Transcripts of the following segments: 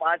5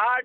8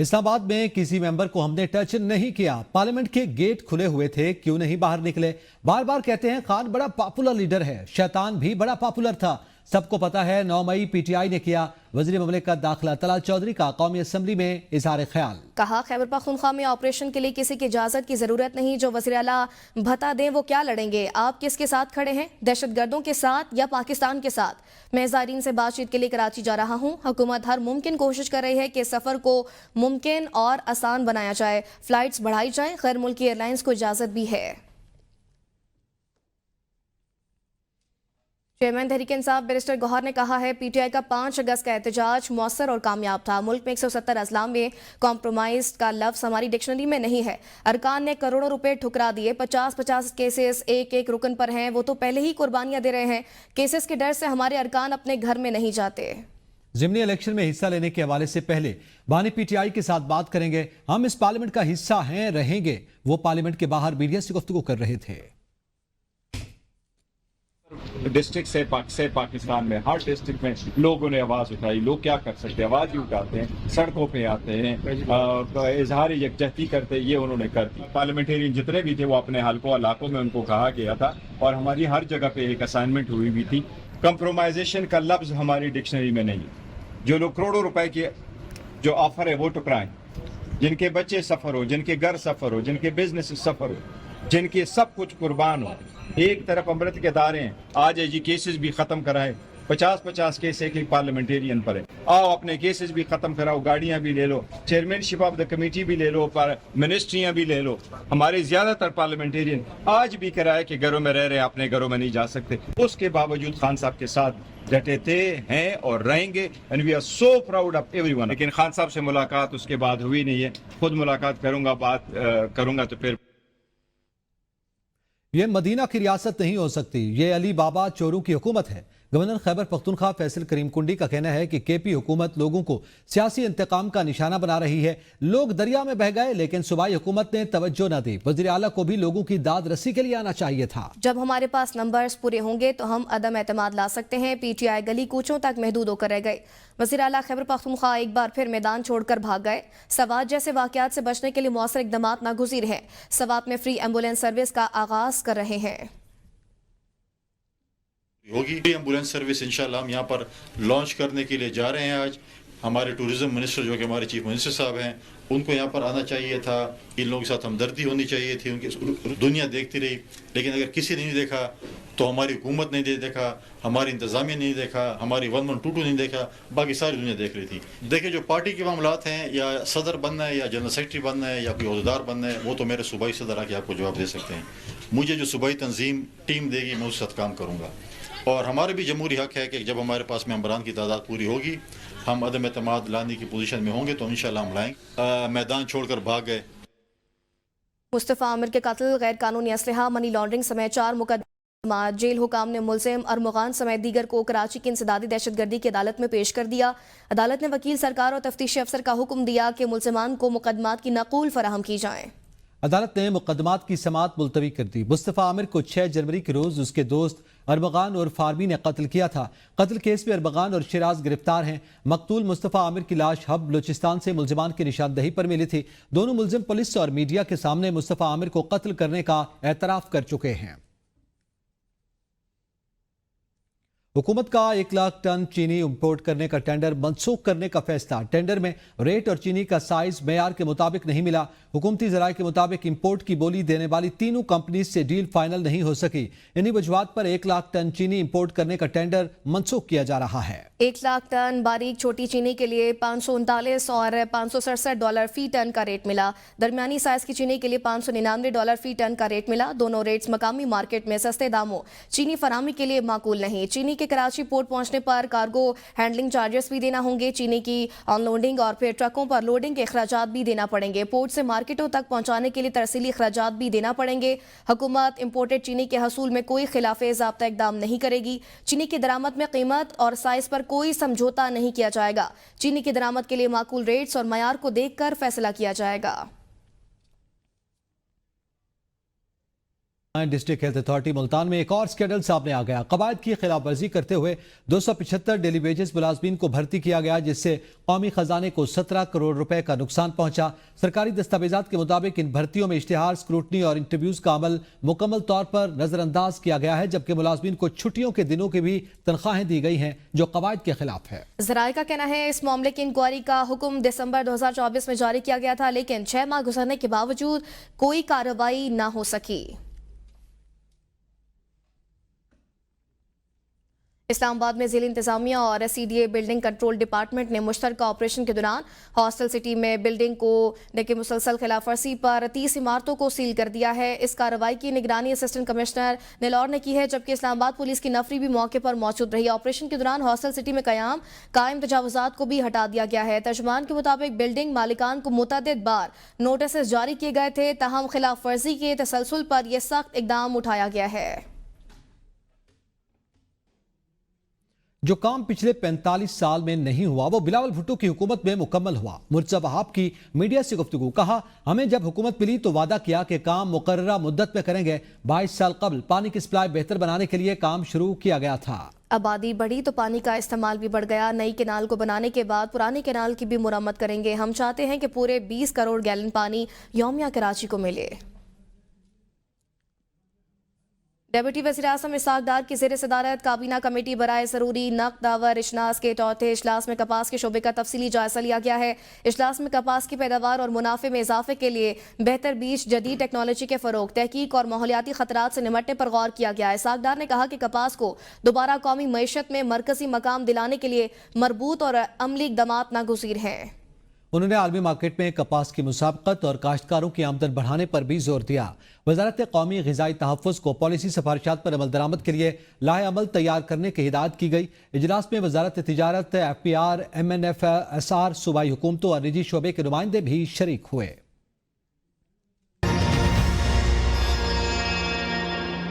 اسلام آباد میں کسی ممبر کو ہم نے ٹچ نہیں کیا، پارلیمنٹ کے گیٹ کھلے ہوئے تھے، کیوں نہیں باہر نکلے؟ بار بار کہتے ہیں خان بڑا پاپولر لیڈر ہے، شیطان بھی بڑا پاپولر تھا، سب کو پتا ہے 9 مئی پی ٹی آئی نے کیا۔ وزیر مملکت داخلہ طلال چودھری کا قومی اسمبلی میں اظہار خیال۔ کہا خیبر پختونخوا میں آپریشن کے لیے کسی کی اجازت کی ضرورت نہیں، جو وزیر اعلیٰ بتا دیں وہ کیا لڑیں گے؟ آپ کس کے ساتھ کھڑے ہیں؟ دہشت گردوں کے ساتھ یا پاکستان کے ساتھ؟ میں زائرین سے بات چیت کے لیے کراچی جا رہا ہوں، حکومت ہر ممکن کوشش کر رہی ہے کہ سفر کو ممکن اور آسان بنایا جائے، فلائٹس بڑھائی جائیں، غیر ملکی ایئر لائنز کو اجازت بھی ہے۔ چیئرمین تحریک انصاف بیرسٹر گوہر نے کہا ہے پی ٹی آئی کا 5 اگست کا احتجاج مؤثر اور کامیاب تھا، ملک میں 170 اضلاع میں کمپرومائز کا لفظ ہماری ڈکشنری میں نہیں ہے، ارکان نے کروڑوں روپے ٹھکرا دیے، 50 کیسز ایک رکن پر ہیں، وہ تو پہلے ہی قربانیاں دے رہے ہیں، کیسز کے ڈر سے ہمارے ارکان اپنے گھر میں نہیں جاتے۔ ضمنی الیکشن میں حصہ لینے کے حوالے سے پہلے بانی پی ٹی آئی کے ساتھ بات کریں گے، ہم اس پارلیمنٹ کا حصہ ہیں، رہیں گے، وہ پارلیمنٹ کے باہر میڈیا سے گفتگو کر رہے تھے۔ ڈسٹرکٹ سے پاکستان میں ہر ڈسٹرکٹ میں لوگوں نے آواز اٹھائی، لوگ کیا کر سکتے ہیں، آواز ہی اٹھاتے ہیں، سڑکوں پہ آتے ہیں، اظہار یکجہتی کرتے، یہ انہوں نے کر دی۔ پارلیمنٹیرین جتنے بھی تھے وہ اپنے حلقوں علاقوں میں ان کو کہا گیا تھا، اور ہماری ہر جگہ پہ ایک اسائنمنٹ ہوئی بھی تھی، کمپرومائزیشن کا لفظ ہماری ڈکشنری میں نہیں۔ جو لوگ کروڑوں روپے کے جو آفر ہے وہ ٹکرائیں، جن کے بچے سفر ہو، جن کے گھر سفر ہو، جن کے بزنس سفر ہو، جن کے سب کچھ قربان ہو۔ ایک طرف امرت کے ادارے ہیں، آج ایجی کیسز بھی ختم کرائے، 50 کیس ایک پارلیمنٹیرین پر ہے، آؤ اپنے کیسز بھی ختم کراؤ، گاڑیاں بھی لے لو، chairmanship of the committee بھی لے لو، منسٹریاں بھی لے لو۔ ہمارے زیادہ تر پارلیمنٹیرین آج بھی کرائے کہ گھروں میں رہ رہے ہیں، اپنے گھروں میں نہیں جا سکتے، اس کے باوجود خان صاحب کے ساتھ ڈٹے تھے، ہیں اور رہیں گے، and we are so proud of everyone۔ لیکن خان صاحب سے ملاقات اس کے بعد ہوئی نہیں ہے، خود ملاقات کروں گا، بات کروں گا تو پھر۔ یہ مدینہ کی ریاست نہیں ہو سکتی، یہ علی بابا چورو کی حکومت ہے۔ گورنر خیبر پختونخوا فیصل کریم کنڈی کا کہنا ہے کہ کے پی حکومت لوگوں کو سیاسی انتقام کا نشانہ بنا رہی ہے، لوگ دریا میں بہہ گئے لیکن صوبائی حکومت نے توجہ نہ دی، وزیر اعلیٰ کو بھی لوگوں کی داد رسی کے لیے آنا چاہیے تھا۔ جب ہمارے پاس نمبرز پورے ہوں گے تو ہم عدم اعتماد لا سکتے ہیں، پی ٹی آئی گلی کوچوں تک محدود ہو کر رہ گئے۔ وزیر اعلیٰ خیبر پختونخوا ایک بار پھر میدان چھوڑ کر بھاگ گئے۔ سوات جیسے واقعات سے بچنے کے لیے مؤثر اقدامات ناگزیر ہیں، سوات میں فری ایمبولینس سروس کا آغاز کر رہے ہیں۔ ہوگی ایمبولینس سروس انشاءاللہ ہم یہاں پر لانچ کرنے کے لیے جا رہے ہیں۔ آج ہمارے ٹورزم منسٹر جو کہ ہمارے چیف منسٹر صاحب ہیں، ان کو یہاں پر آنا چاہیے تھا، ان لوگوں کے ساتھ ہمدردی ہونی چاہیے تھی، ان کی دنیا دیکھتی رہی، لیکن اگر کسی نے نہیں دیکھا تو ہماری حکومت نے دیکھا، ہماری انتظامیہ نے نہیں دیکھا، ہماری 1122 نہیں دیکھا، باقی ساری دنیا دیکھ رہی تھی۔ دیکھیں جو پارٹی کے معاملات ہیں، یا صدر بننا ہے یا جنرل سیکرٹری بننا ہے یا کوئی عہدیدار بننا ہے، وہ تو میرے صوبائی صدر آ کے آپ کو جواب دے سکتے ہیں۔ مجھے جو صوبائی تنظیم ٹیم دے گی میں اس کے ساتھ کام کروں گا، اور ہمارے بھی جمہوری حق ہے کہ جب ہمارے پاس ممبران کی تعداد پوری ہوگی، ہم عدم اعتماد لانے کی پوزیشن میں ہوں گے تو انشاءاللہ ہم لائیں گے۔ میدان چھوڑ کر بھاگ گئے۔ مصطفیٰ عامر کے قتل، غیر قانونی اسلحہ، منی لانڈرنگ سمیت 4 مقدمات، جیل حکام نے ملزم ارمغان سمیت دیگر کو کراچی کی انسدادی دہشت گردی کی عدالت میں پیش کر دیا۔ عدالت نے وکیل سرکار اور تفتیشی افسر کا حکم دیا کہ ملزمان کو مقدمات کی نقول فراہم کی جائیں۔ عدالت نے مقدمات کی سماعت ملتوی کر دی۔ مصطفیٰ عامر کو 6 جنوری کے روز اس کے دوست ارمغان اور فارمی نے قتل کیا تھا۔ قتل کیس میں ارمغان اور شیراز گرفتار ہیں۔ مقتول مصطفیٰ عامر کی لاش ہب بلوچستان سے ملزمان کی نشاندہی پر ملی تھی۔ دونوں ملزم پولیس اور میڈیا کے سامنے مصطفیٰ عامر کو قتل کرنے کا اعتراف کر چکے ہیں۔ حکومت کا 1 لاکھ ٹن چینی امپورٹ کرنے کا ٹینڈر منسوخ کرنے کا فیصلہ۔ ٹینڈر میں ریٹ اور چینی کا سائز معیار کے مطابق نہیں ملا۔ حکومتی ذرائع کے مطابق امپورٹ کی بولی دینے والی تینوں کمپنیز سے ڈیل فائنل نہیں ہو سکی۔ انہی وجوہات پر 1 لاکھ ٹن چینی امپورٹ کرنے کا ٹینڈر منسوخ کیا جا رہا ہے۔ 1 لاکھ ٹن باریک چھوٹی چینی کے لیے $539 اور $567 فی ٹن کا ریٹ ملا۔ درمیانی سائز کی چینی کے لیے $599 فی ٹن کا ریٹ ملا۔ دونوں ریٹس مقامی مارکیٹ میں سستے داموں چینی فراہمی کے لیے معقول نہیں۔ چینی کے کراچی پورٹ پہنچنے پر کارگو ہینڈلنگ چارجز بھی دینا ہوں گے۔ چینی کی آن لوڈنگ اور پھر ٹرکوں پر لوڈنگ کے اخراجات بھی دینا پڑیں گے۔ پورٹ سے مارکیٹوں تک پہنچانے کے لیے ترسیلی اخراجات بھی دینا پڑیں گے۔ حکومت امپورٹڈ چینی کے حصول میں کوئی خلاف ضابطہ اقدام نہیں کرے گی۔ چینی کی درآمد میں قیمت اور سائز پر کوئی سمجھوتا نہیں کیا جائے گا۔ چینی کی درآمد کے لیے معقول ریٹس اور معیار کو دیکھ کر فیصلہ کیا جائے گا۔ ڈسٹرکٹ ہیلتھ اتھارٹی ملتان میں ایک اور اسکینڈل سامنے آ گیا. قواعد کی خلاف ورزی کرتے ہوئے 275 ڈیلی ویجز ملازمین کو بھرتی کیا گیا, جس سے قومی خزانے کو 17 کروڑ روپے کا نقصان پہنچا. سرکاری دستاویزات کے مطابق ان بھرتیوں میں اشتہار, اسکروٹنی اور انٹرویوز کا عمل مکمل طور پر نظر انداز کیا گیا ہے, جبکہ ملازمین کو چھٹیوں کے دنوں کی بھی تنخواہیں دی گئی ہیں جو قواعد کے خلاف ہے. ذرائع کا کہنا ہے اس معاملے کی انکوائری کا حکم دسمبر 2024 میں جاری کیا گیا تھا, لیکن 6 ماہ گزرنے کے باوجود کوئی کارروائی نہ ہو سکی. اسلام آباد میں ضلع انتظامیہ اور C D A building control department نے مشترکہ آپریشن کے دوران ہاسٹل سٹی میں بلڈنگ کو کی مسلسل خلاف ورزی پر 30 عمارتوں کو سیل کر دیا ہے. اس کارروائی کی نگرانی اسسٹنٹ کمشنر نیلور نے کی ہے, جبکہ اسلام آباد پولیس کی نفری بھی موقع پر موجود رہی. آپریشن کے دوران ہاسٹل سٹی میں قائم تجاوزات کو بھی ہٹا دیا گیا ہے. ترجمان کے مطابق بلڈنگ مالکان کو متعدد بار نوٹسز جاری کیے گئے تھے, تاہم خلاف ورزی کے تسلسل پر یہ سخت اقدام اٹھایا گیا ہے. جو کام پچھلے 45 سال میں نہیں ہوا وہ بلاول بھٹو کی حکومت میں مکمل ہوا. مرتضی وہاب کی میڈیا سے گفتگو, کہا ہمیں جب حکومت ملی تو وعدہ کیا کہ کام مقررہ مدت میں کریں گے. 22 سال قبل پانی کی سپلائی بہتر بنانے کے لیے کام شروع کیا گیا تھا. آبادی بڑھی تو پانی کا استعمال بھی بڑھ گیا. نئی کینال کو بنانے کے بعد پرانے کینال کی بھی مرمت کریں گے. ہم چاہتے ہیں کہ پورے 20 کروڑ گیلن پانی یومیہ کراچی کو ملے. ڈیپٹی وزیر اعظم اسحاق ڈار کی زیر صدارت کابینہ کمیٹی برائے ضروری نقد آور اجلاس کے چوتھے اجلاس میں کپاس کے شعبے کا تفصیلی جائزہ لیا گیا ہے. اجلاس میں کپاس کی پیداوار اور منافع میں اضافے کے لیے بہتر بیج, جدید ٹیکنالوجی کے فروغ, تحقیق اور ماحولیاتی خطرات سے نمٹنے پر غور کیا گیا. اسحاق ڈار نے کہا کہ کپاس کو دوبارہ قومی معیشت میں مرکزی مقام دلانے کے لیے مربوط اور عملی اقدامات ناگزیر ہیں. انہوں نے عالمی مارکیٹ میں کپاس کی مسابقت اور کاشتکاروں کی آمدن بڑھانے پر بھی زور دیا. وزارت قومی غذائی تحفظ کو پالیسی سفارشات پر عمل درآمد کے لیے لائحہ عمل تیار کرنے کی ہدایت کی گئی. اجلاس میں وزارت تجارت, FPR, MNFSR, صوبائی حکومتوں اور نجی شعبے کے نمائندے بھی شریک ہوئے.